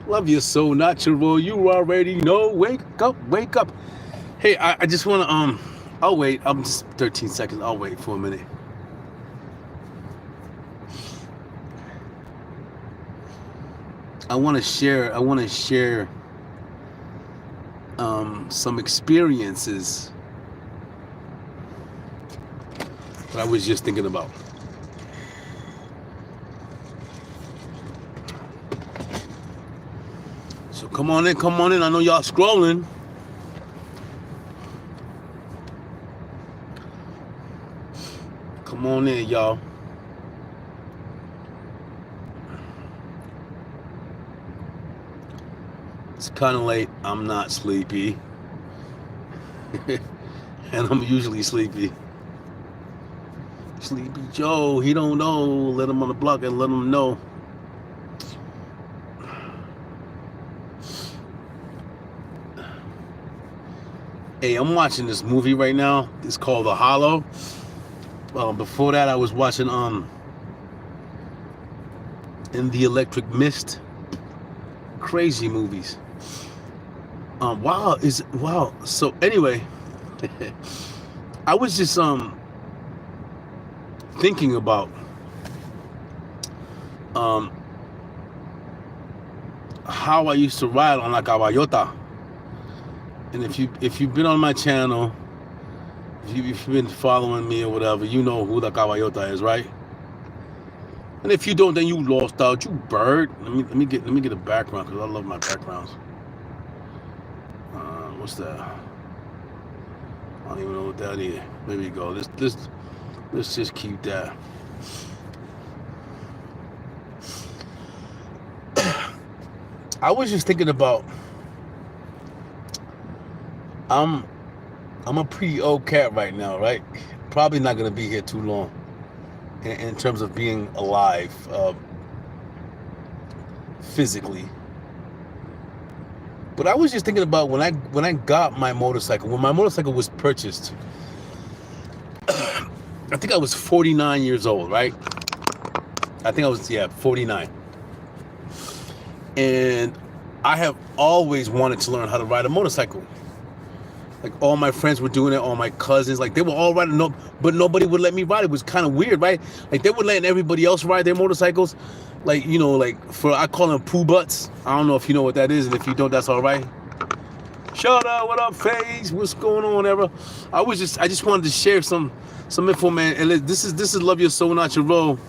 Love you so natural. You already know. Wake up, wake up. Hey, I just want to I'll wait. I'm just 13 seconds. I'll wait for a minute. I want to share some experiences that I was just thinking about. So come on in, come on in. I know y'all scrolling. Come on in, y'all. It's kind of late. I'm not sleepy. And I'm usually sleepy. Sleepy Joe, he don't know. Let him on the block and let him know. Hey, I'm watching this movie right now. It's called The Hollow. Before that, I was watching In the Electric Mist. Crazy movies. Wow. So anyway, I was just thinking about how I used to ride on la caballota. And if you've been on my channel, if you've been following me or whatever, you know who the caballota is, right? And if you don't, then you lost out, you bird. Let me get a background because I love my backgrounds. What's that? I don't even know what that is. There we go. Let's just keep that. I was just thinking about. I'm a pretty old cat right now, right? Probably not gonna be here too long. In terms of being alive, physically. But I was just thinking about when I got my motorcycle. When my motorcycle was purchased, I think I was 49 years old, right? I think I was 49. And I have always wanted to learn how to ride a motorcycle. Like all my friends were doing it, all my cousins, like they were all riding, but nobody would let me ride. It was kind of weird, right? Like they were letting everybody else ride their motorcycles, like I call them poo butts. I don't know if you know what that is, and if you don't, that's all right. Shout out, what up, FaZe? What's going on, ever? I just wanted to share some info, man. And this is Love Your Soul, Not Your Role,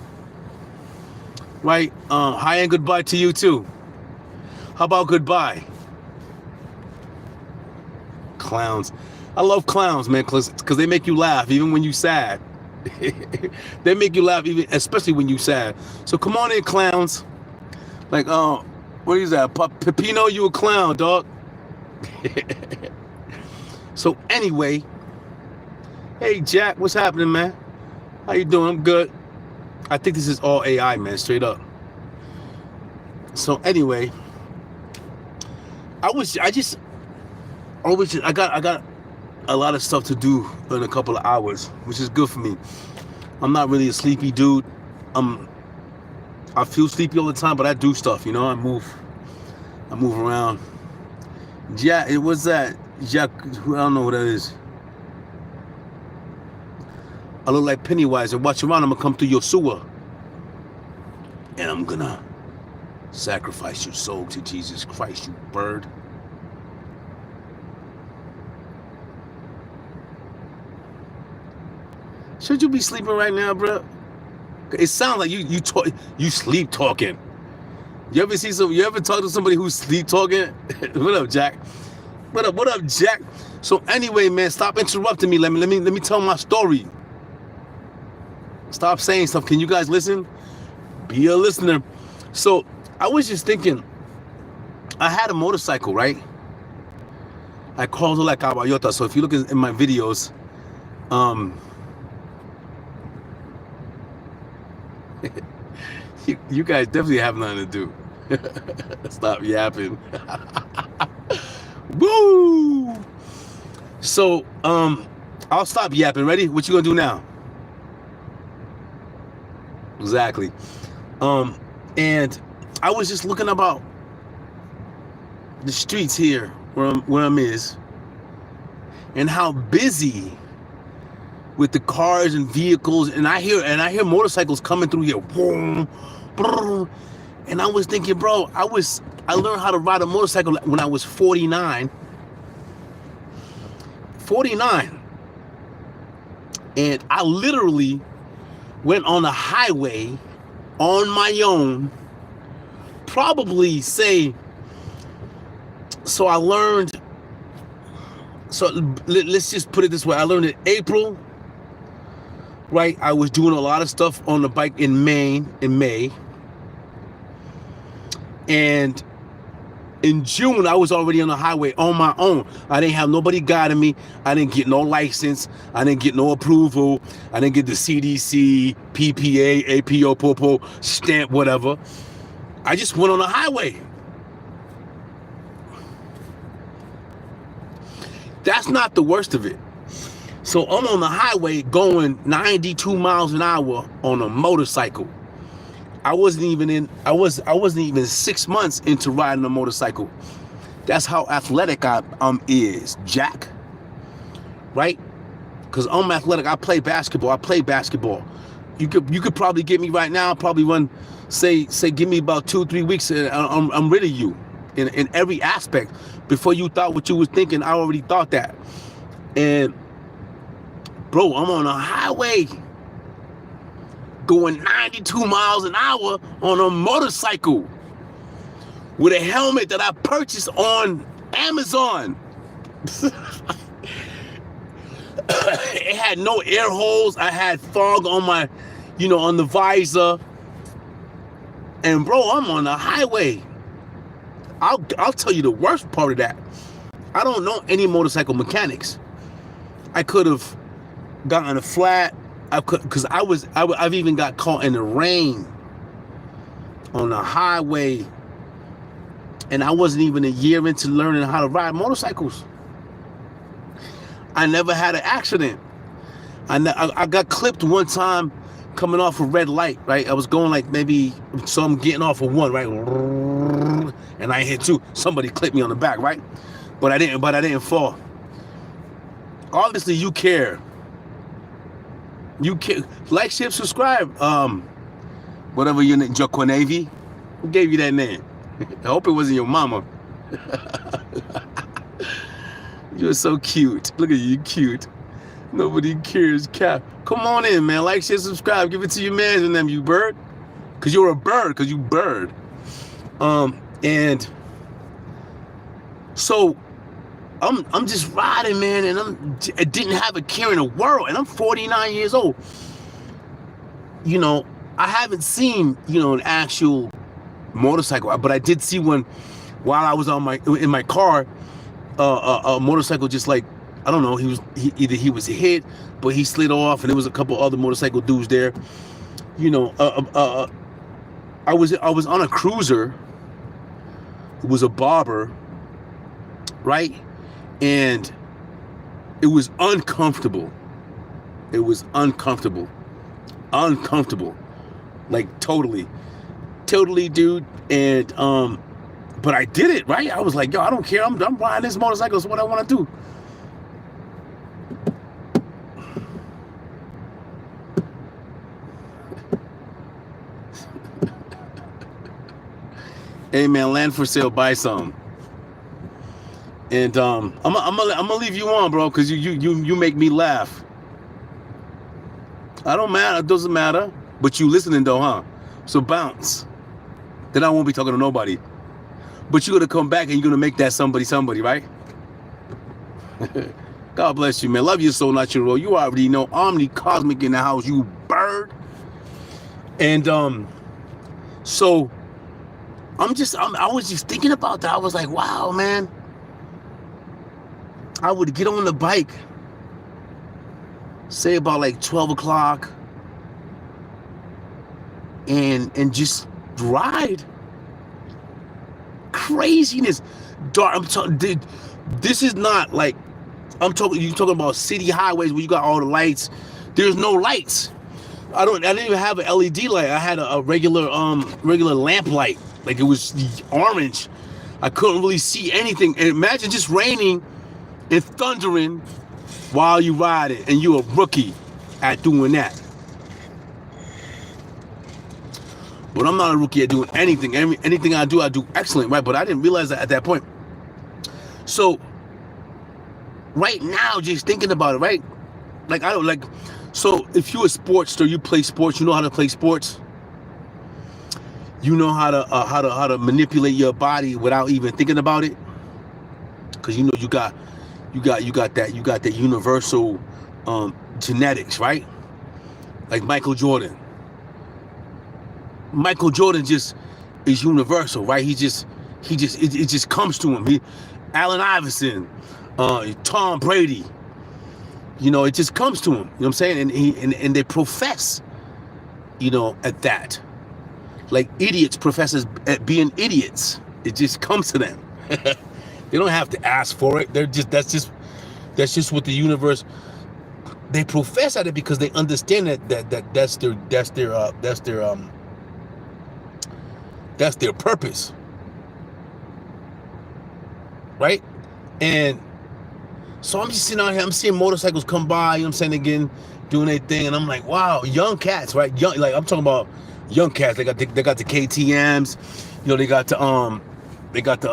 right? Hi and goodbye to you too. How about goodbye? Clowns. I love clowns, man, because they make you laugh even when you sad. They make you laugh especially when you sad. So come on in, clowns. Like, what is that? Pepino, you a clown, dog. So anyway, hey Jack, what's happening, man? How you doing? I'm good. I think this is all AI, man, straight up. So anyway, I got a lot of stuff to do in a couple of hours, which is good for me. I'm not really a sleepy dude. I feel sleepy all the time, but I do stuff, I move around. Yeah, it was that Jack. I don't know what that is. I look like Pennywise, and watch around. I'm gonna come through your sewer, and I'm gonna sacrifice your soul to Jesus Christ, you bird. Should you be sleeping right now, bro? It sounds like you sleep talking. You ever talk to somebody who's sleep talking? What up, Jack? What up, Jack? So anyway, man, stop interrupting me. Let me tell my story. Stop saying stuff. Can you guys listen? Be a listener. So I was just thinking, I had a motorcycle, right? I called it like caballota. So if you look in my videos, you guys definitely have nothing to do. Stop yapping. Woo! So, I'll stop yapping. Ready? What you gonna do now? Exactly. And I was just looking about the streets here where I'm is, and how busy with the cars and vehicles, and I hear motorcycles coming through here, boom, boom, and I was thinking, bro, I learned how to ride a motorcycle when I was 49, and I literally went on the highway on my own, probably say, so I learned, so let's just put it this way, I learned in April, right? I was doing a lot of stuff on the bike in May, and in June, I was already on the highway on my own. I didn't have nobody guiding me. I didn't get no license. I didn't get no approval. I didn't get the CDC, PPA, APO, POPO, stamp, whatever. I just went on the highway. That's not the worst of it. So I'm on the highway going 92 miles an hour on a motorcycle. I wasn't even 6 months into riding a motorcycle. That's how athletic I is, Jack. Right? Because I'm athletic. I play basketball. You could probably get me right now. Probably run, say give me about 2-3 weeks, and I'm rid of you in every aspect. Before you thought what you was thinking, I already thought that. And bro, I'm on a highway going 92 miles an hour on a motorcycle with a helmet that I purchased on Amazon. It had no air holes. I had fog on my, on the visor. And bro, I'm on the highway. I'll tell you the worst part of that. I don't know any motorcycle mechanics. I could have gotten a flat. Because I've even got caught in the rain on the highway, and I wasn't even a year into learning how to ride motorcycles. I never had an accident. I got clipped one time coming off a red light, right? I was going like maybe, so I'm getting off of one, right? And I hit two. Somebody clipped me on the back, right? But I didn't fall. Obviously, you care. You can like, share, subscribe. Whatever your name, Joquanavi. Who gave you that name? I hope it wasn't your mama. You're so cute. Look at you, cute. Nobody cares, Cap. Come on in, man. Like, share, subscribe. Give it to your man and them, you bird. Cause you're a bird. Cause you bird. And so I'm just riding, man, and I didn't have a care in the world, and I'm 49 years old. I haven't seen, an actual motorcycle, but I did see one while I was in my car. A motorcycle, just like, I don't know, he was hit, but he slid off, and there was a couple other motorcycle dudes there. I was on a cruiser. It was a bobber, right? And it was uncomfortable. Like totally, dude. And but I did it, right? I was like, yo, I don't care. I'm riding this motorcycle. It's what I want to do. Hey man, land for sale, buy some. And I'm gonna leave you on, bro, because you make me laugh. I don't matter, it doesn't matter. But you listening though, huh? So bounce. Then I won't be talking to nobody. But you're gonna come back and you're gonna make that somebody, right? God bless you, man. Love you so natural. You already know, Omni Cosmic in the house, you bird. And so I was just thinking about that. I was like, wow, man. I would get on the bike, say about like 12 o'clock, and just ride. Craziness. Dark. This is not like, you're talking about city highways where you got all the lights. There's no lights. I didn't even have an LED light. I had a regular lamp light. Like, it was orange. I couldn't really see anything. And imagine just raining and thundering while you ride it, and you're a rookie at doing that. But I'm not a rookie at doing anything. Anything I do excellent, right? But I didn't realize that at that point. So right now, just thinking about it, right? Like I don't like. So if you're a sportster, you play sports. You know how to play sports. You know how to manipulate your body without even thinking about it, because you know you got that universal genetics, right? Like Michael Jordan. Michael Jordan just is universal, right? It just comes to him. Allen Iverson, Tom Brady. You know, it just comes to him. You know what I'm saying? And they profess, you know, at that. Like idiots profess at being idiots. It just comes to them. They don't have to ask for it. That's just what the universe. They profess at it because they understand that's their purpose, right? And so I'm just sitting out here. I'm seeing motorcycles come by. You know what I'm saying? Again, doing their thing, and I'm like, wow, young cats, right? Young, like I'm talking about. Young cats, they got the KTMs, you know, they got the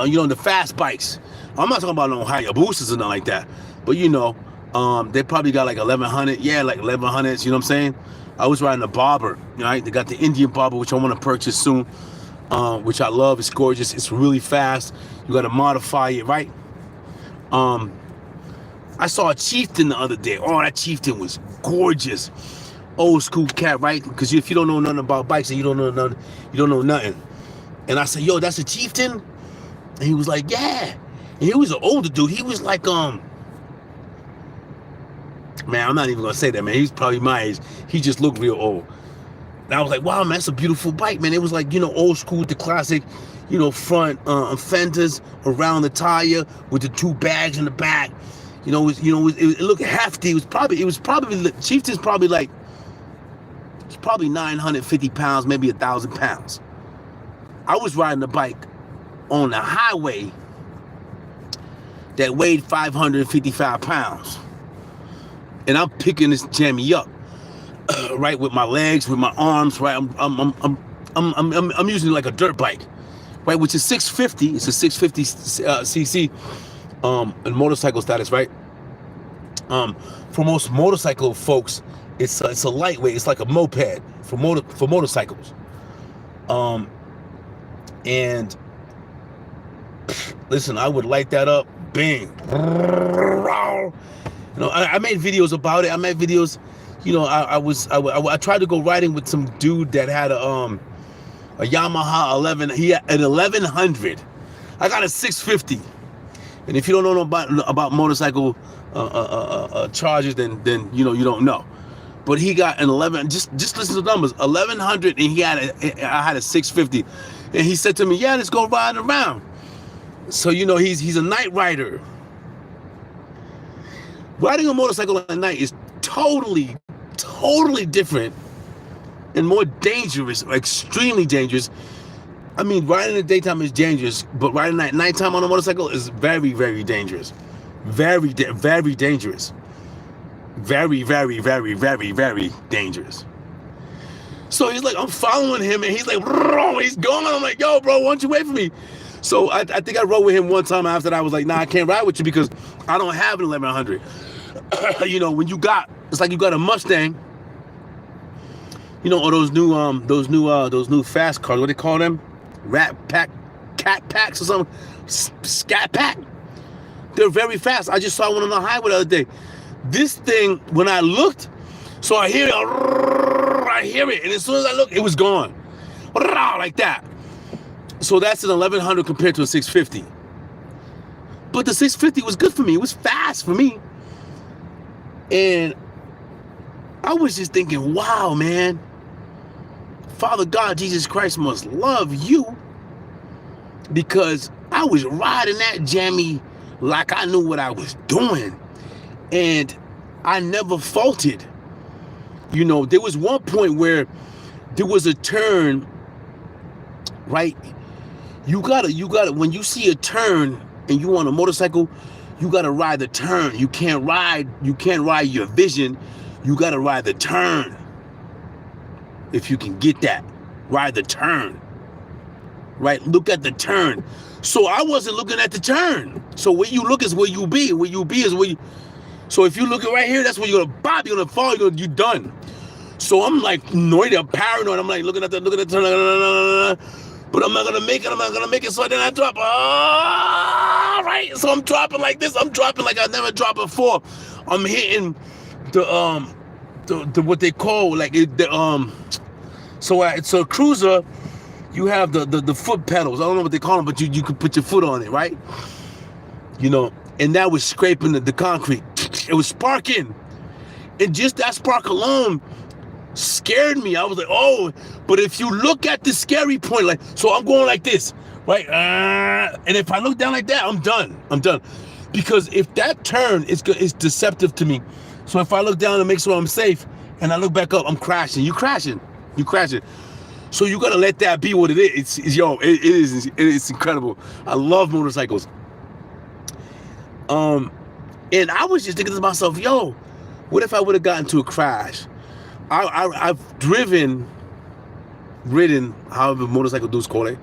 you know, the fast bikes. I'm not talking about no Hayabusas or nothing like that, but you know, they probably got like 1100, yeah, like 1100s. You know what I'm saying? I was riding a Barber, right? They got the Indian Barber, which I want to purchase soon, which I love. It's gorgeous. It's really fast. You got to modify it, right? I saw a Chieftain the other day. Oh, that Chieftain was gorgeous. Old school cat, right? Because if you don't know nothing about bikes, and you don't know nothing. And I said, yo, that's a Chieftain? And he was like, yeah. And he was an older dude. He was like, man, I'm not even gonna say that, man. He's probably my age. He just looked real old. And I was like, wow, man, that's a beautiful bike, man. It was like, you know, old school with the classic, you know, front fenders around the tire with the two bags in the back. You know, it looked hefty. It was probably Chieftain's probably like. It's probably 950 pounds, maybe 1,000 pounds. I was riding a bike on the highway that weighed 555 pounds. And I'm picking this jammy up, right, with my legs, with my arms, right? I'm using it like a dirt bike, right, which is 650. It's a 650 cc in motorcycle status, right? For most motorcycle folks, it's a lightweight. It's like a moped for motorcycles. And listen, I would light that up, bang. You know, I made videos about it. I made videos. You know, I tried to go riding with some dude that had a Yamaha 11. He had an 1100. I got a 650. And if you don't know about motorcycle charges, then you know you don't know. But he got an 11. Just listen to the numbers. 1100, and I had a 650. And he said to me, "Yeah, let's go riding around." So you know he's a night rider. Riding a motorcycle at night is totally different and more dangerous, extremely dangerous. I mean, riding in the daytime is dangerous, but riding at nighttime on a motorcycle is very, very dangerous. Very dangerous. Very, very, very, very, very dangerous. So he's like, I'm following him, and he's like, he's going. I'm like, yo, bro, why don't you wait for me? So I think I rode with him one time after that. I was like, nah, I can't ride with you because I don't have an 1100. You know, when it's like you got a Mustang, you know, or those new fast cars, what do they call them? Cat packs or something, scat pack. They're very fast. I just saw one on the highway the other day. This thing, when I looked, so I hear it, and as soon as I look, it was gone, like that. So that's an 1100 compared to a 650. But the 650 was good for me. It was fast for me. And I was just thinking, wow, man, Father God, Jesus Christ must love you, because I was riding that jammy like I knew what I was doing. And I never faltered. You know, there was one point where there was a turn, right? You gotta, when you see a turn and you on a motorcycle, you gotta ride the turn. You can't ride your vision. You gotta ride the turn. If you can get that, ride the turn. Right? Look at the turn. So I wasn't looking at the turn. So where you look is where you be. Where you be is where you. So if you look right here, that's where you're gonna bop, you're gonna fall, you're done. So I'm like annoyed, I'm paranoid. I'm like looking at the turn, but I'm not gonna make it. So then I drop. Right. So I'm dropping like this. I'm dropping like I never dropped before. I'm hitting the what they call like So a cruiser, you have the foot pedals. I don't know what they call them, but you could put your foot on it, right? You know, and that was scraping the concrete. It was sparking, and just that spark alone scared me. I was like, oh. But if you look at the scary point, like, so I'm going like this, right? And if I look down like that, I'm done. Because if that turn is deceptive to me. So if I look down to make sure I'm safe, and I look back up, I'm crashing. You crashing. So you gotta let that be what it is. It's incredible. I love motorcycles. And I was just thinking to myself, yo, what if I would have gotten into a crash? I've ridden, however motorcycle dudes call it,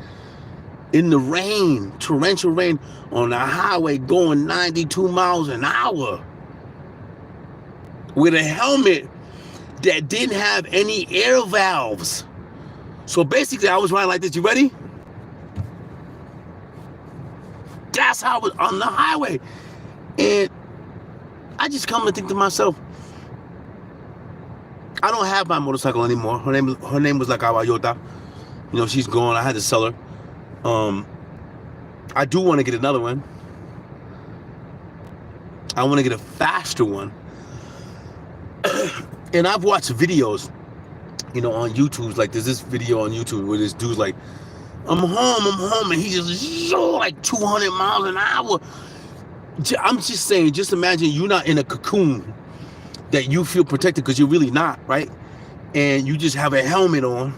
in the rain, torrential rain, on the highway going 92 miles an hour with a helmet that didn't have any air valves. So basically I was riding like this. You ready? That's how I was on the highway. And I just come and think to myself, I don't have my motorcycle anymore. Her name was like Caballota. You know, she's gone. I had to sell her. I do want to get another one. I want to get a faster one. And I've watched videos, you know, on YouTube. Like there's this video on YouTube where this dude's like, I'm home, and he just like 200 miles an hour. I'm just saying, just imagine you're not in a cocoon that you feel protected, because you're really not, right? And you just have a helmet on.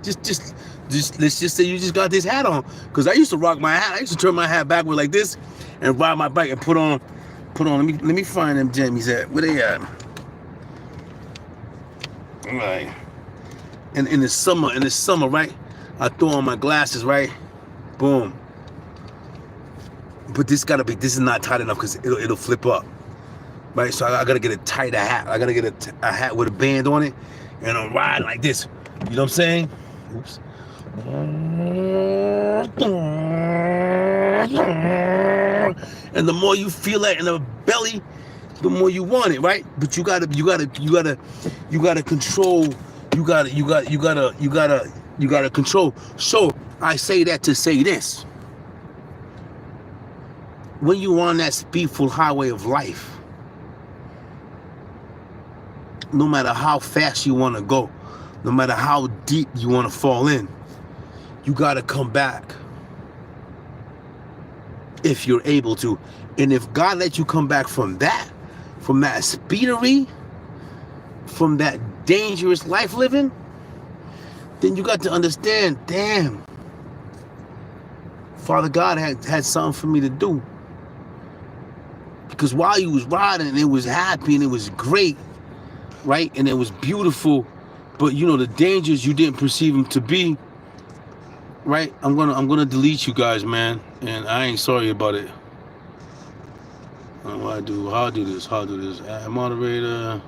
Just let's just say you just got this hat on. Because I used to rock my hat. I used to turn my hat backward like this and ride my bike and put on. Let me find them jammies at. Where they at? All right. And in the summer, right? I throw on my glasses, right? Boom. But this is not tight enough because it'll flip up, right? So I gotta get a tighter hat. I gotta get a hat with a band on it, and I'm riding like this. You know what I'm saying? Oops. And the more you feel that in the belly, the more you want it, right? But you gotta control. You gotta control. So I say that to say this. When you're on that speedful highway of life, no matter how fast you want to go, no matter how deep you want to fall in, you got to come back if you're able to. And if God lets you come back from that speedery, from that dangerous life living, then you got to understand, damn, Father God had something for me to do. Because while you was riding, it was happy and it was great, right? And it was beautiful, but you know the dangers you didn't perceive them to be, right? I'm gonna delete you guys, man, and I ain't sorry about it. How I do this? Add moderator,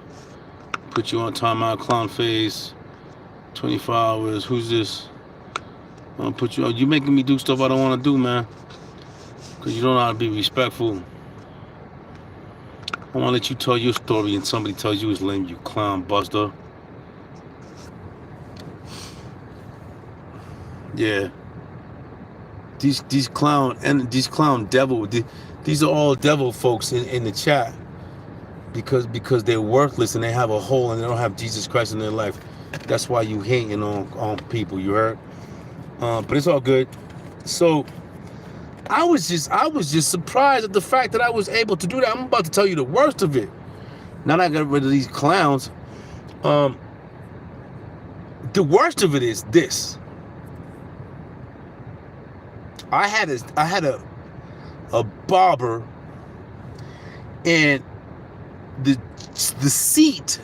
put you on timeout, clown face, 24 hours. Who's this? I'm gonna put you on. You making me do stuff I don't want to do, man. Because you don't know how to be respectful. I want to let you tell your story and somebody tells you it's lame, you clown buster. Yeah. These clown devil, these are all devil folks in the chat because they're worthless and they have a hole and they don't have Jesus Christ in their life. That's why you hating on people, you heard? But it's all good. So I was just surprised at the fact that I was able to do that. I'm about to tell you the worst of it. Now that I got rid of these clowns, the worst of it is this. I had a barber, and the seat.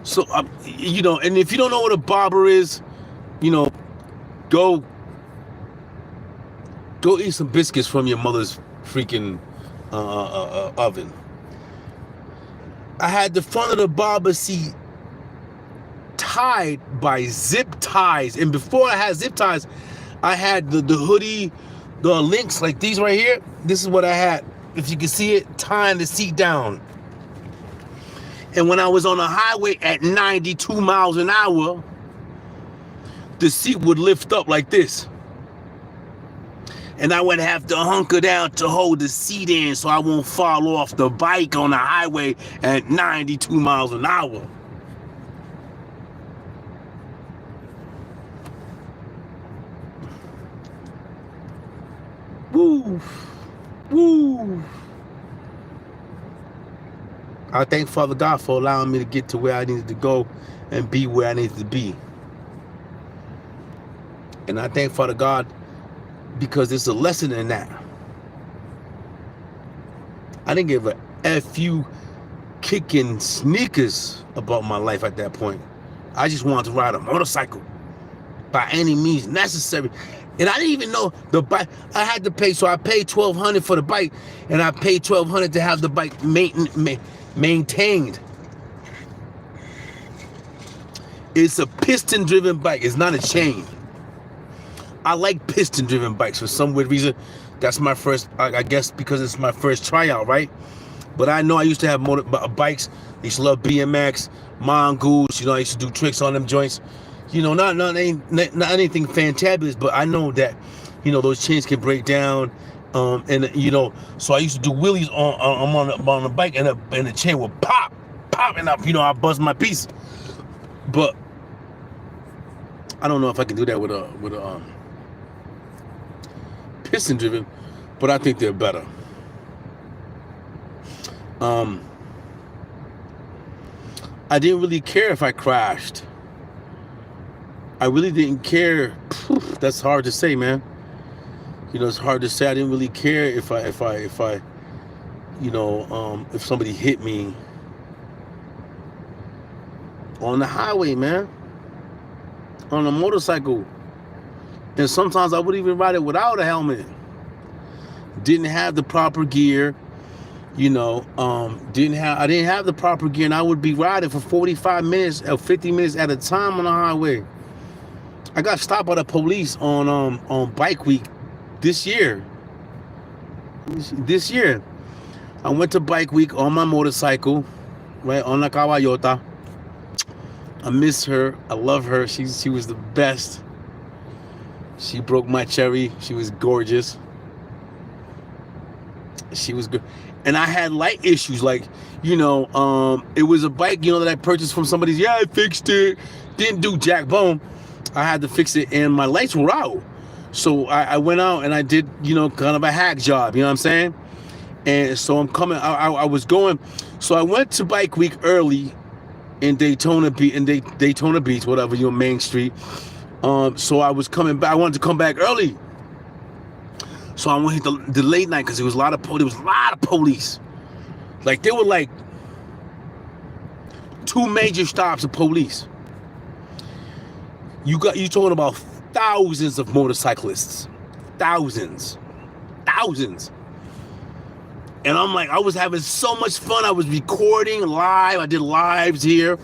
So you know, and if you don't know what a barber is, you know, go eat some biscuits from your mother's freaking oven. I had the front of the barber seat tied by zip ties, and before I had zip ties, I had the hoodie, the links like these right here. This is what I had, if you can see it, tying the seat down. And when I was on the highway at 92 miles an hour, the seat would lift up like this. And I would have to hunker down to hold the seat in so I won't fall off the bike on the highway at 92 miles an hour. Woo! Woo! I thank Father God for allowing me to get to where I needed to go and be where I needed to be. And I thank Father God because there's a lesson in that. I didn't give a F-U kicking sneakers about my life at that point. I just wanted to ride a motorcycle by any means necessary. And I didn't even know the bike. I had to pay, so I paid $1,200 for the bike, and I paid $1,200 to have the bike maintained. It's a piston-driven bike. It's not a chain. I like piston-driven bikes for some weird reason. That's my first, I guess because it's my first tryout, right? But I know I used to have bikes. I used to love BMX, Mongoose. You know, I used to do tricks on them joints. You know, not anything fantabulous, but I know that, you know, those chains can break down. And you know, so I used to do wheelies on the bike, and the chain would pop, and up. You know, I bust my piece. But I don't know if I can do that with a piston driven, but I think they're better. I didn't really care if I crashed. I really didn't care. That's hard to say, man. You know, it's hard to say. I didn't really care if I, you know, if somebody hit me on the highway, man, on a motorcycle. And sometimes I would even ride it without a helmet. Didn't have the proper gear, you know. I didn't have the proper gear, and I would be riding for 45 minutes or 50 minutes at a time on the highway. I got stopped by the police on Bike Week this year. This year, I went to Bike Week on my motorcycle, right, on la caballota. I miss her. I love her. She was the best. She broke my cherry. She was gorgeous. She was good. And I had light issues, like, you know, it was a bike, you know, that I purchased from somebody. Yeah, I fixed it. Didn't do jack bone. I had to fix it, and my lights were out. So I went out and I did, you know, kind of a hack job, you know what I'm saying? And so I'm coming, I was going, so I went to Bike Week early in Daytona Beach, whatever, you know, Main Street. So I was coming back, I wanted to come back early. So I went the late night because there was a lot of police. Like, there were like 2 major stops of police. You talking about thousands of motorcyclists, thousands. And I'm like, I was having so much fun. I was recording live. I did lives here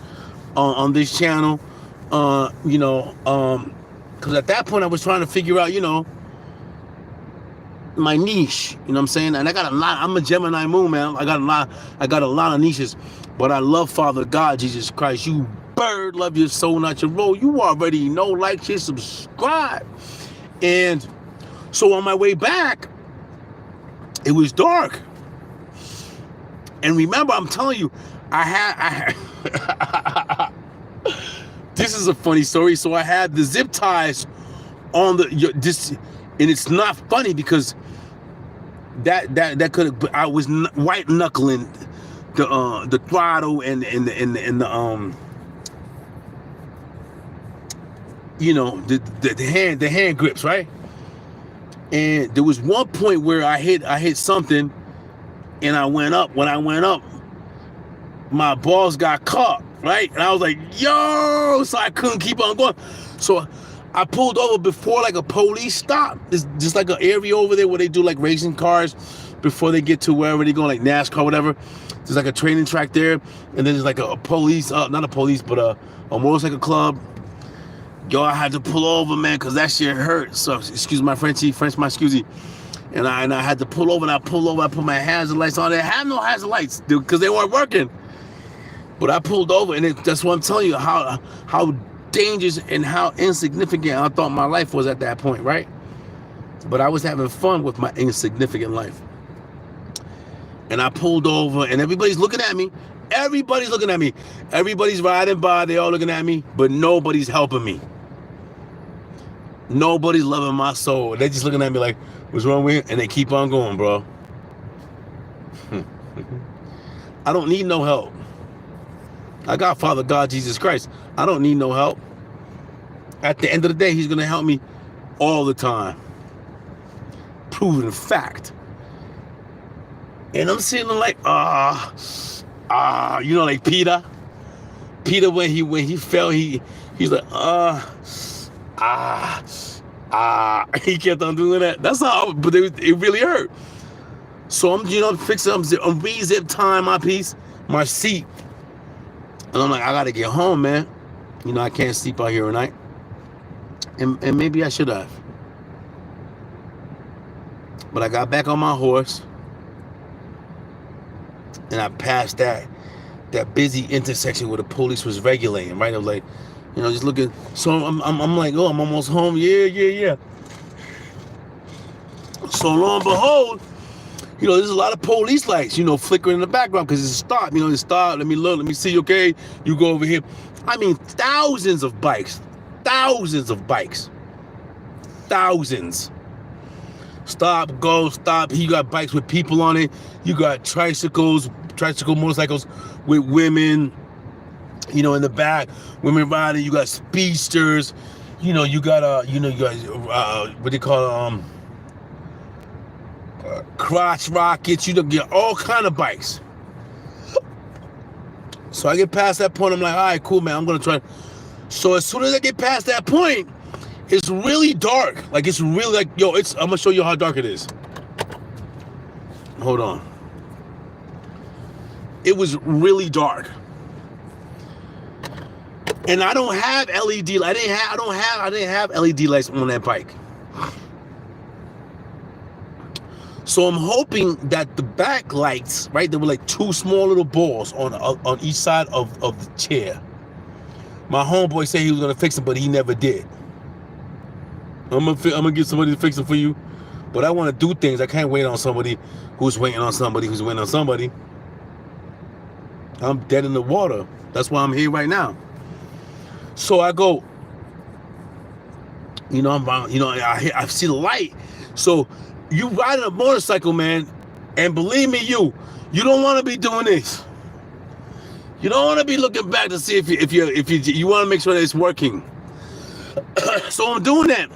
on this channel, you know, because at that point I was trying to figure out, you know, my niche, you know what I'm saying? And I got a lot. I'm a Gemini moon, man. I got a lot of niches, but I love Father God, Jesus Christ. You bird, love your soul, not your roll. You already know, like, share, subscribe. And so on my way back, it was dark. And remember, I'm telling you, I had this is a funny story. So I had the zip ties on this, and it's not funny because that could have, I was white knuckling the throttle and the you know, the hand grips, right? And there was one point where I hit something, and I went up. When I went up, my balls got caught, right? And I was like, yo, so I couldn't keep on going. So I pulled over before like a police stop. There's just like an area over there where they do like racing cars before they get to wherever they go, like NASCAR, whatever. There's like a training track there, and then there's like a police, not a police, but a motorcycle club. Yo, I had to pull over, man, because that shit hurt. So, excuse my Frenchy, French my excusey. And I had to pull over, and I pulled over, I put my hazard lights on. They had no hazard lights, dude, because they weren't working. But I pulled over, and that's what I'm telling you, how dangerous and how insignificant I thought my life was at that point, right? But I was having fun with my insignificant life. And I pulled over, and everybody's looking at me. Everybody's looking at me. Everybody's riding by, they all looking at me, but nobody's helping me. Nobody's loving my soul. They're just looking at me like, what's wrong with you? And they keep on going, bro. I don't need no help. I got Father God, Jesus Christ. I don't need no help. At the end of the day, he's going to help me all the time. Proven fact. And I'm sitting there like, you know, like Peter. Peter, when he fell, he's like, he kept on doing that. That's how, but it really hurt. So I'm, fixing, I'm re-zip tying my piece, my seat. And I'm like, I gotta get home, man. I can't sleep out here at night. And maybe I should have. But I got back on my horse. And I passed that busy intersection where the police was regulating, right? I was like, just looking. So I'm like, oh, I'm almost home. Yeah. So lo and behold, there's a lot of police lights, flickering in the background because it's stopped. It's stopped. Let me look. Let me see. Okay, you go over here. I mean, thousands of bikes. Stop, go, stop. You got bikes with people on it. You got tricycle motorcycles with women, in the back, women riding. You got speedsters. You got what they call crotch rockets. You get all kind of bikes. So I get past that point. I'm like, all right, cool, man. I'm gonna try. So as soon as I get past that point, it's really dark. Like, it's really like, I'm gonna show you how dark it is. Hold on. It was really dark. And I don't have LED. I didn't have LED lights on that bike. So I'm hoping that the back lights, right? There were like two small little balls on each side of the chair. My homeboy said he was gonna fix it, but he never did. I'm gonna get somebody to fix it for you, but I want to do things. I can't wait on somebody who's waiting on somebody who's waiting on somebody. I'm dead in the water. That's why I'm here right now. So I go, I see the light. So you riding a motorcycle, man, and believe me, you don't want to be doing this. You don't want to be looking back to see if you want to make sure that it's working. So I'm doing that.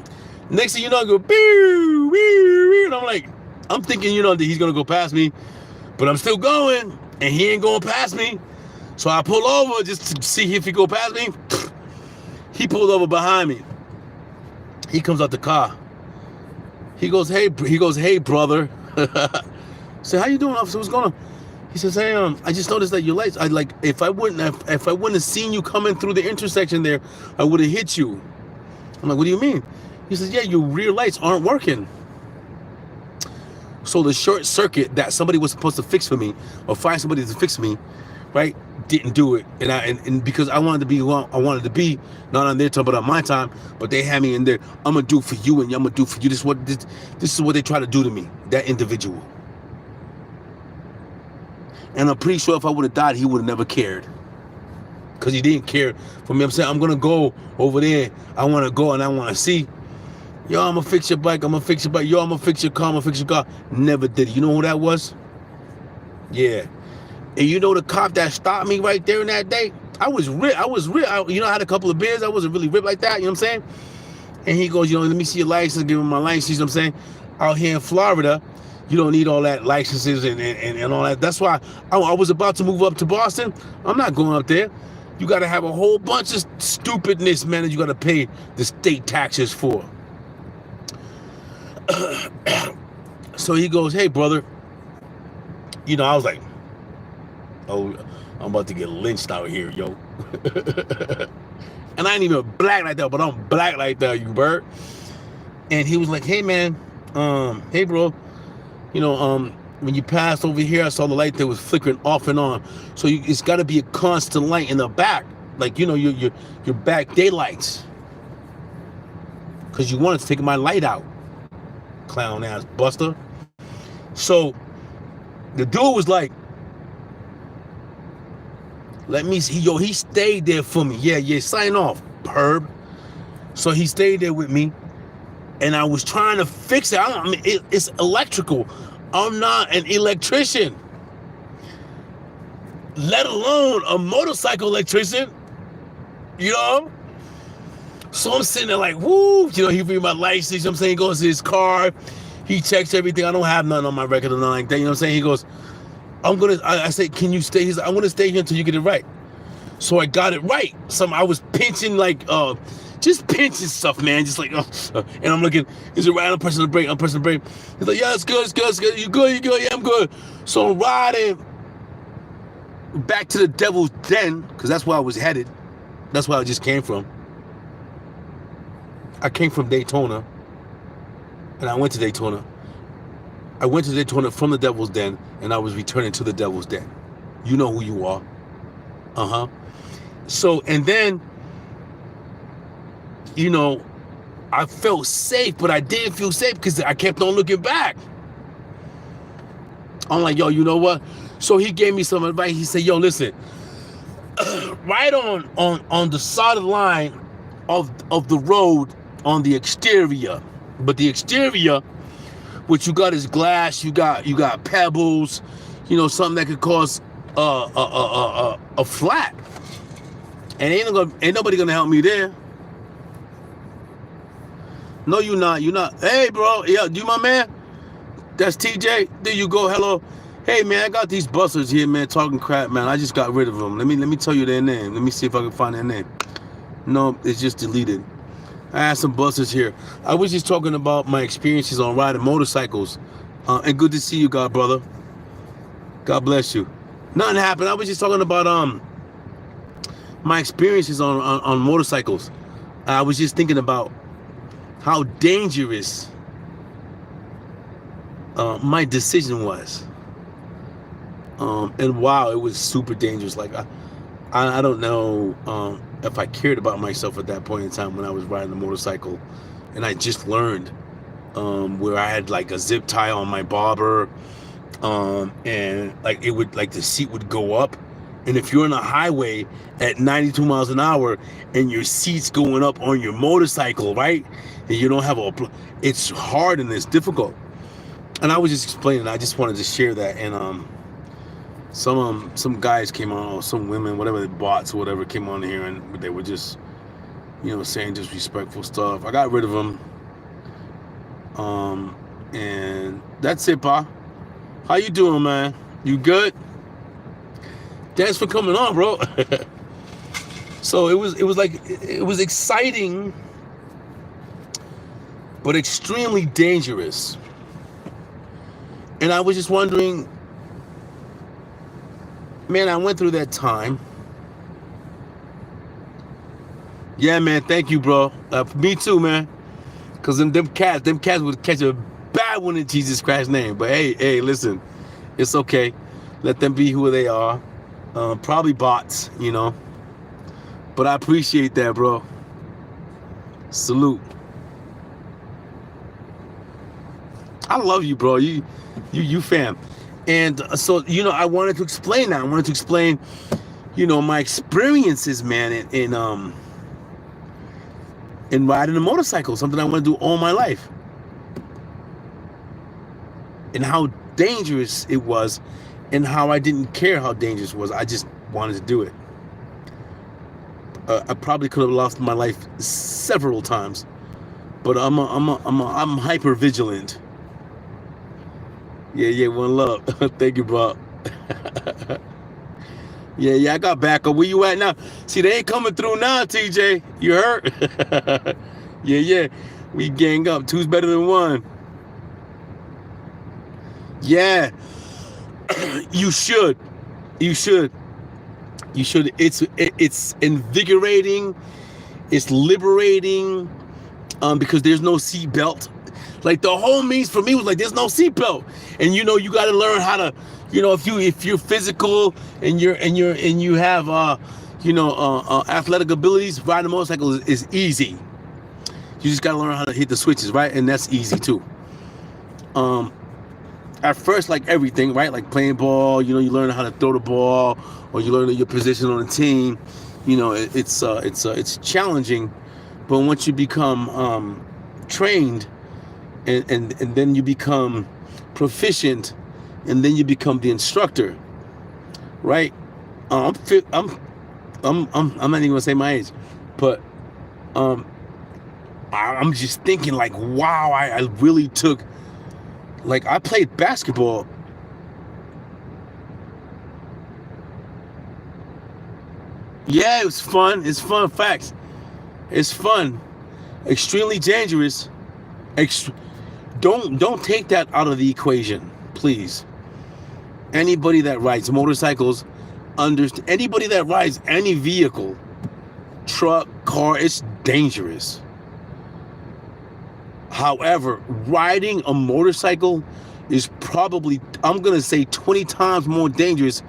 Next thing you know, I go, boo, wee, wee, and I'm thinking, that he's gonna go past me, but I'm still going, and he ain't going past me. So I pull over just to see if he go past me. He pulled over behind me. He comes out the car. He goes, hey, brother. I said, how you doing, officer? What's going on? He says, hey, I just noticed that your lights. If I wouldn't have seen you coming through the intersection there, I would have hit you. I'm like, what do you mean? He says, yeah, your rear lights aren't working. So the short circuit that somebody was supposed to fix for me, or find somebody to fix me, right, didn't do it. And because I wanted to be who I wanted to be, not on their time, but on my time, but they had me in there. I'm gonna do for you, and I'm gonna do for you. This is what they try to do to me, that individual. And I'm pretty sure if I would have died, he would have never cared. Because he didn't care for me. I'm saying, I'm going to go over there. I want to go and I want to see. Yo, I'm going to fix your bike. I'm going to fix your bike. Yo, I'm going to fix your car. I'm going to fix your car. Never did it. You know who that was? Yeah. And the cop that stopped me right there in that day? I was ripped. I had a couple of beers. I wasn't really ripped like that. You know what I'm saying? And he goes, let me see your license. Give him my license. You know what I'm saying? Out here in Florida, you don't need all that licenses and all that. That's why I was about to move up to Boston. I'm not going up there. You got to have a whole bunch of stupidness, man, that you got to pay the state taxes for. So he goes, hey, brother. You know, I was like, oh, I'm about to get lynched out here, yo. And I ain't even black like that, but I'm black like that, you bird. And he was like, hey, man, hey, bro, you know, when you passed over here, I saw the light that was flickering off and on. So it's got to be a constant light in the back, like, you know, your back daylights, because you wanted to take my light out, clown ass buster. So the dude was like, let me see. Yo, he stayed there for me. Yeah, sign off, perb. So he stayed there with me, and I was trying to fix it. I mean, it's electrical. I'm not an electrician, let alone a motorcycle electrician, you know? So I'm sitting there like, woo, you know, he read my license, you know what I'm saying? He goes to his car, he checks everything. I don't have nothing on my record or nothing like that, you know what I'm saying? He goes, I say, can you stay? He's like, I'm gonna stay here until you get it right. So I got it right. I was pinching like, just pinching stuff, man. Just like, and I'm looking, is it right? I'm pressing the brake. He's like, yeah, it's good. You good? Yeah, I'm good. So I'm riding back to the Devil's Den, because that's where I was headed. That's where I just came from. I came from Daytona, and I went to Daytona. I went to Daytona from the Devil's Den, and I was returning to the Devil's Den. You know who you are. So, and then, you know, I felt safe, but I didn't feel safe because I kept on looking back. I'm like, yo, you know what? So he gave me some advice. He said, yo, listen, right on the solid line of the road on the exterior, but the exterior, what you got is glass, you got pebbles, you know, something that could cause a flat. And ain't nobody gonna help me there. No, you're not. Hey, bro, yeah, you my man? That's TJ. There you go. Hello. Hey, man, I got these busters here, man, talking crap, man. I just got rid of them. Let me tell you their name. Let me see if I can find their name. No, it's just deleted. I had some busters here. I was just talking about my experiences on riding motorcycles. And good to see you, God, brother. God bless you. Nothing happened. I was just talking about my experiences on motorcycles. I was just thinking about how dangerous my decision was. And wow, it was super dangerous. Like I don't know if I cared about myself at that point in time when I was riding the motorcycle, and I just learned where I had like a zip tie on my bobber, and like it would, like the seat would go up, and if you're on a highway at 92 miles an hour and your seat's going up on your motorcycle, right, and you don't have it's hard and it's difficult. And I was just explaining, I just wanted to share that. And some guys came on, or some women, whatever, bots or whatever, came on here, and they were just, you know, saying disrespectful stuff. I got rid of them. And that's it, Pa. How you doing, man? You good? Thanks for coming on, bro. So it was exciting, but extremely dangerous. And I was just wondering, man, I went through that time. Yeah, man, thank you, bro. Me too, man. Because them cats would catch a bad one in Jesus Christ's name. But hey, listen, it's okay. Let them be who they are. Probably bots, you know. But I appreciate that, bro. Salute. I love you, bro. You fam. And so, you know, I wanted to explain that. I wanted to explain, you know, my experiences, man, in riding a motorcycle, something I want to do all my life. And how dangerous it was, and how I didn't care how dangerous it was. I just wanted to do it. I probably could have lost my life several times, but I'm hyper vigilant. Yeah, one love. Thank you, bro. Yeah, I got backup. Where you at now? See, they ain't coming through now, TJ. You heard? Yeah. We gang up. Two's better than one. Yeah, you should. You should. You should. It's invigorating. It's liberating. Because there's no seatbelt. Like the whole means for me was like there's no seatbelt, and you got to learn how to, if you're physical and you have athletic abilities, riding a motorcycle is easy. You just got to learn how to hit the switches, right? And that's easy too. At first, like everything, right? Like playing ball, you learn how to throw the ball, or you learn your position on the team. It's challenging, but once you become trained, and then you become proficient, and then you become the instructor, right? I'm not even gonna say my age, but I'm just thinking like, wow, I really took, like, I played basketball. Yeah, it was fun. It's fun. Facts. It's fun. Extremely dangerous. Don't take that out of the equation, please. Anybody that rides motorcycles, anybody that rides any vehicle, truck, car, it's dangerous. However, riding a motorcycle is probably, I'm gonna say, 20 times more dangerous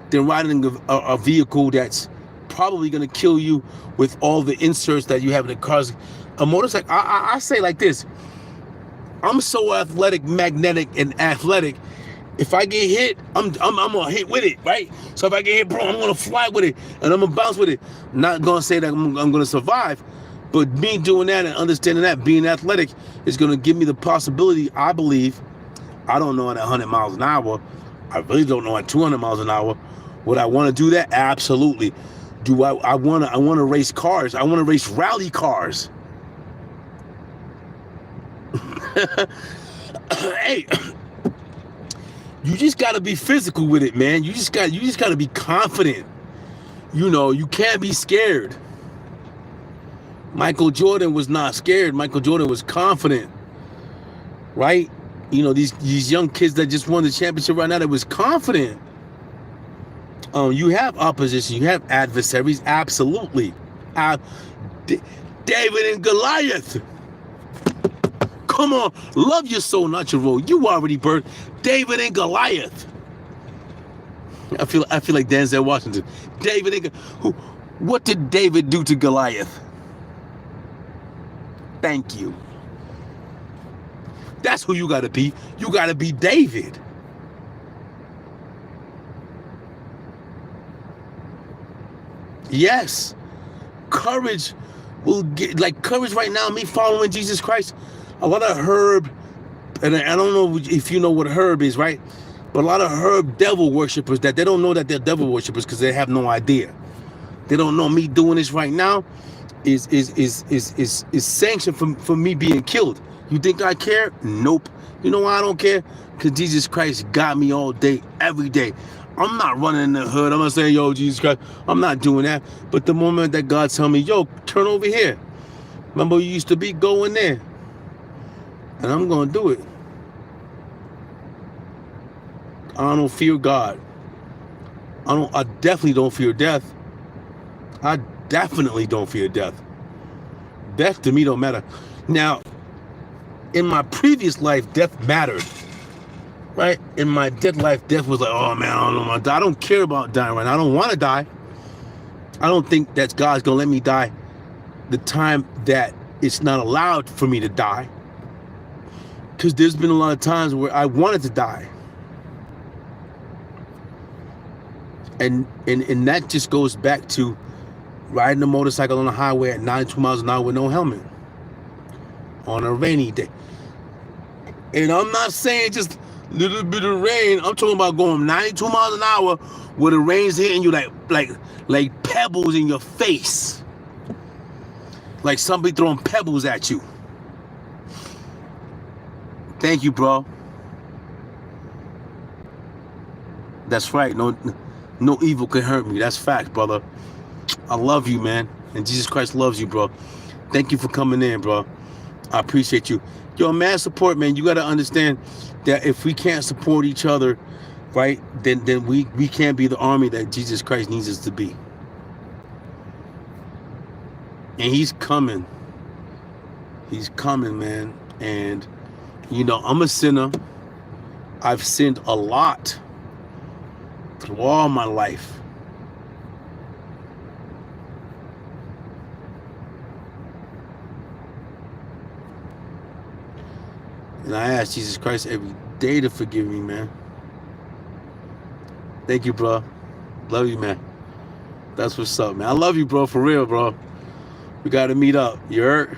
than riding a vehicle that's probably gonna kill you with all the inserts that you have in the cars. A motorcycle, I say like this: I'm so athletic, magnetic, and athletic. If I get hit, I'm gonna hit with it, right? So if I get hit, bro, I'm gonna fly with it and I'm gonna bounce with it. Not gonna say that I'm gonna survive, but me doing that and understanding that, being athletic, is gonna give me the possibility. I believe. I don't know at 100 miles an hour. I really don't know at 200 miles an hour. Would I want to do that? Absolutely. Do I want to race cars? I want to race rally cars. Hey, you just got to be physical with it, man. You just got to be confident. You can't be scared. Michael Jordan was not scared. Michael Jordan was confident, right? These young kids that just won the championship right now, that was confident. You have opposition, you have adversaries, absolutely. David and Goliath. Come on, love your soul, not your role. You already birthed David and Goliath. I feel like Denzel Washington. David and what did David do to Goliath? Thank you. That's who you gotta be. You gotta be David. Yes. Courage will get, like, courage right now, me following Jesus Christ. A lot of herb, and I don't know if you know what herb is, right? But a lot of herb devil worshipers, that they don't know that they're devil worshipers because they have no idea. They don't know me doing this right now is sanctioned for me being killed. You think I care? Nope. You know why I don't care? Because Jesus Christ got me all day, every day. I'm not running in the hood. I'm not saying, yo, Jesus Christ. I'm not doing that. But the moment that God tell me, yo, turn over here. Remember where you used to be? Go in there. And I'm going to do it. I don't fear God. I definitely don't fear death. I definitely don't fear death. Death to me don't matter. Now, in my previous life, death mattered. Right? In my dead life, death was like, oh man, I don't know about die. I don't care about dying right now. I don't want to die. I don't think that God's going to let me die the time that it's not allowed for me to die. Because there's been a lot of times where I wanted to die. And that just goes back to riding a motorcycle on the highway at 92 miles an hour with no helmet on a rainy day. And I'm not saying just a little bit of rain. I'm talking about going 92 miles an hour where the rain's hitting you like pebbles in your face. Like somebody throwing pebbles at you. Thank you, bro. That's right. No evil can hurt me. That's fact, brother. I love you, man. And Jesus Christ loves you, bro. Thank you for coming in, bro. I appreciate you. Yo, man, support, man. You got to understand that if we can't support each other, right, then we can't be the army that Jesus Christ needs us to be. And he's coming. He's coming, man. And, you know, I'm a sinner. I've sinned a lot through all my life. And I ask Jesus Christ every day to forgive me, man. Thank you, bro. Love you, man. That's what's up, man. I love you, bro, for real, bro. We got to meet up. You heard?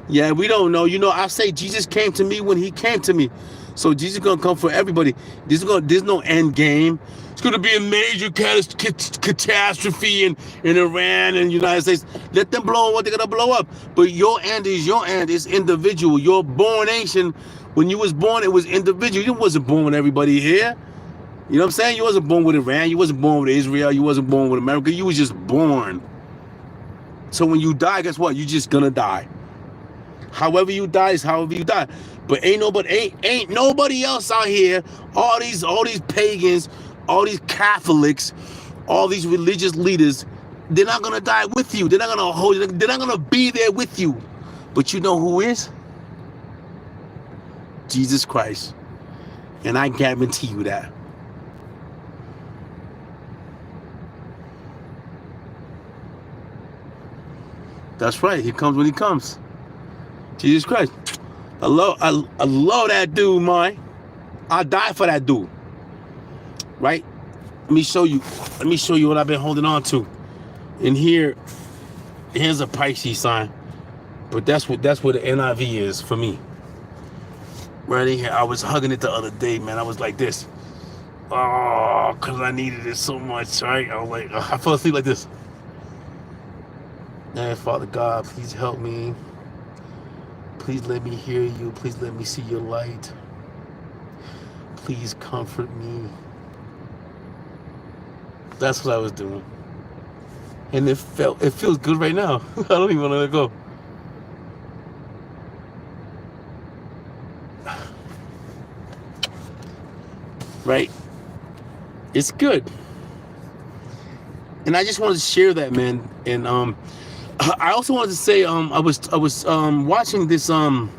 Yeah, we don't know. You know, I say Jesus came to me when he came to me. So Jesus going to come for everybody. There's no end game. It's going to be a major catastrophe in Iran and United States. Let them blow what they're going to blow up. But your end is your end. It's individual. Your born nation, when you was born, it was individual. You wasn't born with everybody here. You know what I'm saying? You wasn't born with Iran. You wasn't born with Israel. You wasn't born with America. You was just born. So when you die, guess what? You're just going to die. However you die is however you die. But ain't nobody else out here. All these pagans, all these Catholics, all these religious leaders, they're not gonna die with you. They're not gonna hold you. They're not gonna be there with you. But you know who is? Jesus Christ. And I guarantee you that. That's right. He comes when he comes. Jesus Christ. I love that dude, man. I'll die for that dude. Right? Let me show you what I've been holding on to. And here's a Pisces sign. But that's what the NIV is for me. Right in here. I was hugging it the other day, man. I was like this. Oh, because I needed it so much, right? I was like, I fell asleep like this. Man, Father God, please help me. Please let me hear you. Please let me see your light. Please comfort me. That's what I was doing. And it feels good right now. I don't even want to let it go. Right? It's good. And I just wanted to share that, man. And I also wanted to say, I was watching this gentleman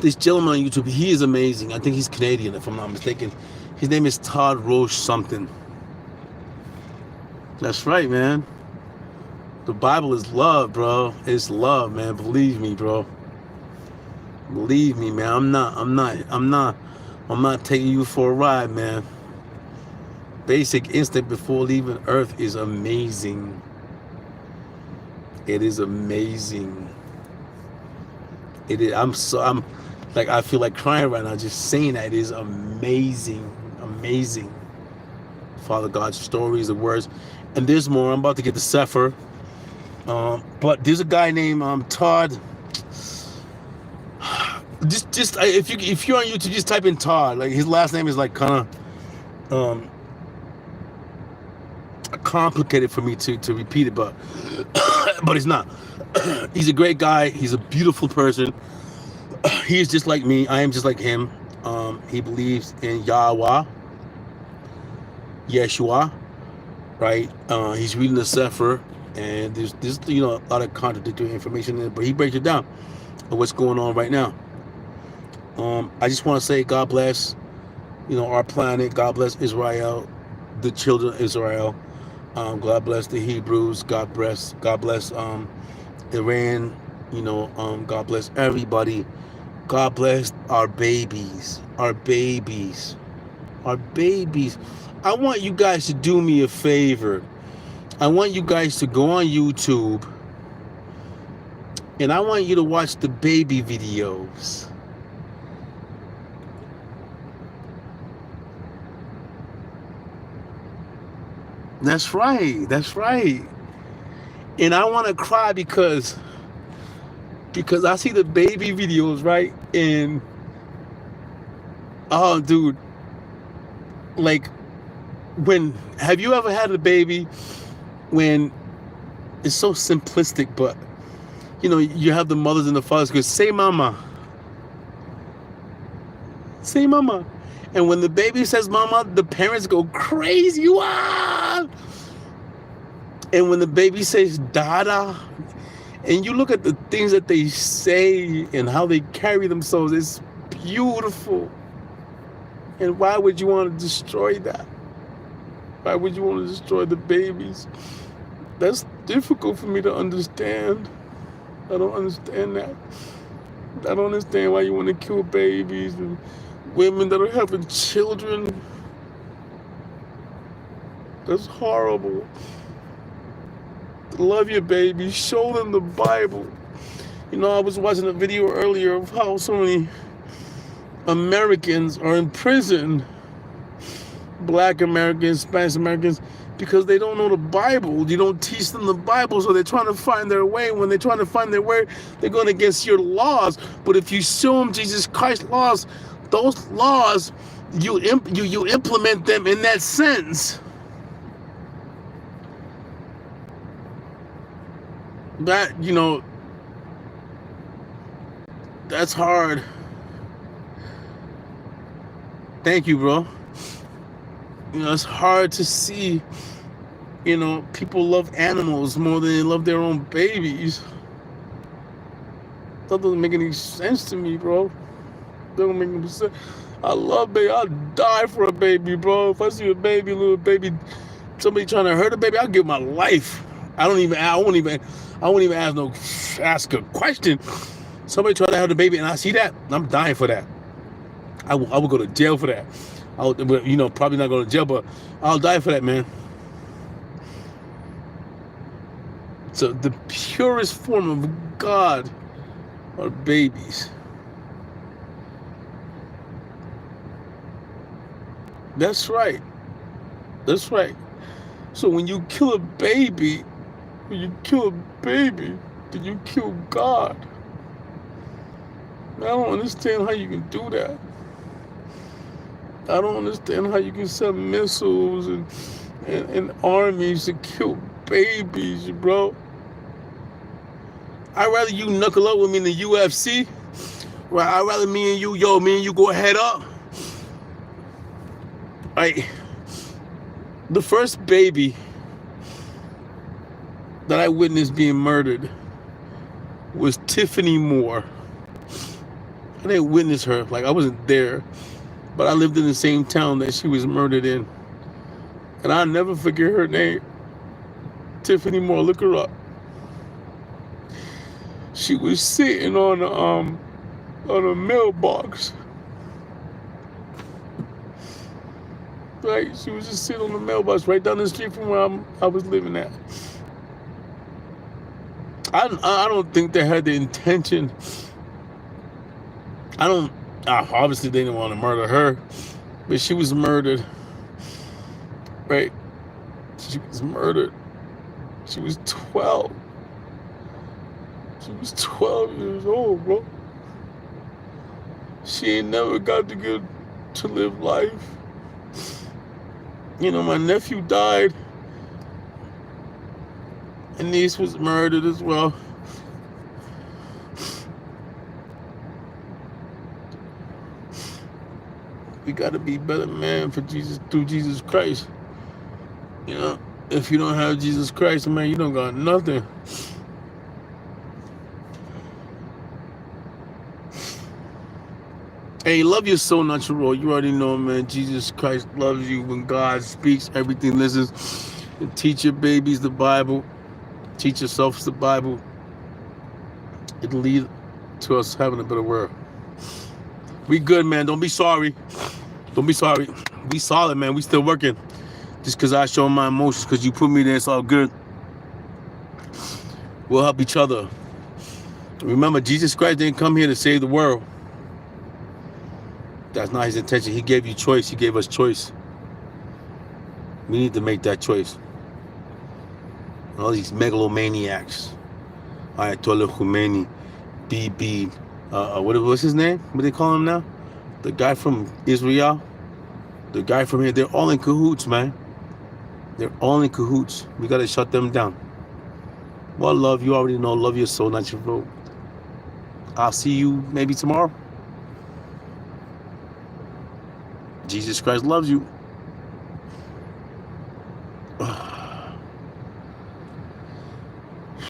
on YouTube. He is amazing. I think he's Canadian, if I'm not mistaken. His name is Todd Roche something. That's right, man. The Bible is love, bro. It's love, man. Believe me, bro. Believe me, man. I'm not taking you for a ride, man. Basic instinct before leaving Earth is amazing. It is amazing. It is. I'm like, I feel like crying right now just saying that. It is amazing, amazing. Father God's stories, the words, and there's more. I'm about to get the Sefer. But there's a guy named Todd. Just if you're on YouTube, just type in Todd. Like, his last name is like kind of complicated for me to repeat it, but it's not. He's a great guy. He's a beautiful person. He is just like me. I am just like him. He believes in Yahweh, Yeshua, right? He's reading the Sefer, and there's a lot of contradictory information in it, but he breaks it down of what's going on right now. I just want to say God bless, our planet. God bless Israel, the children of Israel. God bless the Hebrews. God bless Iran. God bless everybody. God bless our babies. Our babies. Our babies. I want you guys to do me a favor. I want you guys to go on YouTube, and I want you to watch the baby videos. That's right. That's right. And I want to cry because because I see the baby videos, right? And oh, dude, like, have you ever had a baby when it's so simplistic, but you have the mothers and the fathers go, say mama, and when the baby says mama, the parents go crazy. Wow. And when the baby says dada, and you look at the things that they say and how they carry themselves, it's beautiful. And why would you want to destroy that? Why would you want to destroy the babies? That's difficult for me to understand. I don't understand that. I don't understand why you want to kill babies and women that are having children. That's horrible. Love your babies. Show them the Bible. I was watching a video earlier of how so many Americans are in prison, Black Americans, Spanish Americans, because they don't know the Bible. You don't teach them the Bible, so they're trying to find their way. When they're trying to find their way, they're going against your laws. But if you show them Jesus Christ's laws, those laws, you implement them in that sense. That, that's hard. Thank you, bro. It's hard to see, people love animals more than they love their own babies. That doesn't make any sense to me, bro. Doesn't make any sense. I love baby. I'll die for a baby, bro. If I see a little baby, somebody trying to hurt a baby, I'll give my life. I won't even ask a question. Somebody try to have a baby and I see that, I'm dying for that. I will go to jail for that. Probably not go to jail, but I'll die for that, man. So the purest form of God are babies. That's right. So when you kill a baby, then you kill God. I don't understand how you can do that. I don't understand how you can send missiles and armies to kill babies, bro. I'd rather you knuckle up with me in the UFC. Right? I'd rather me and you go head up. The first baby that I witnessed being murdered was Tiffany Moore. I didn't witness her, I wasn't there, but I lived in the same town that she was murdered in. And I'll never forget her name. Tiffany Moore, look her up. She was sitting on a mailbox. Right, she was just sitting on the mailbox right down the street from where I was living at. I don't think they had the intention. Obviously they didn't want to murder her, but she was murdered. Right? She was murdered. She was 12. She was 12 years old, bro. She ain't never got to live life. My nephew died. And niece was murdered as well. We gotta be better man for Jesus through Jesus Christ. If you don't have Jesus Christ, man, you don't got nothing. Hey, love your soul natural. You already know, man. Jesus Christ loves you. When God speaks, everything listens. And teach your babies the Bible. Teach yourselves the Bible. It'll lead to us having a better world. We good, man. Don't be sorry. Be solid, man. We still working. Just because I show my emotions, because you put me there, it's all good. We'll help each other. Remember, Jesus Christ didn't come here to save the world. That's not his intention. He gave you choice. He gave us choice. We need to make that choice. All these megalomaniacs, Ayatollah Khomeini, what was his name? What they call him now? The guy from Israel. The guy from here. They're all in cahoots, man. They're all in cahoots. We gotta shut them down. Well, love, you already know. Love your soul, not your vote. I'll see you maybe tomorrow. Jesus Christ loves you.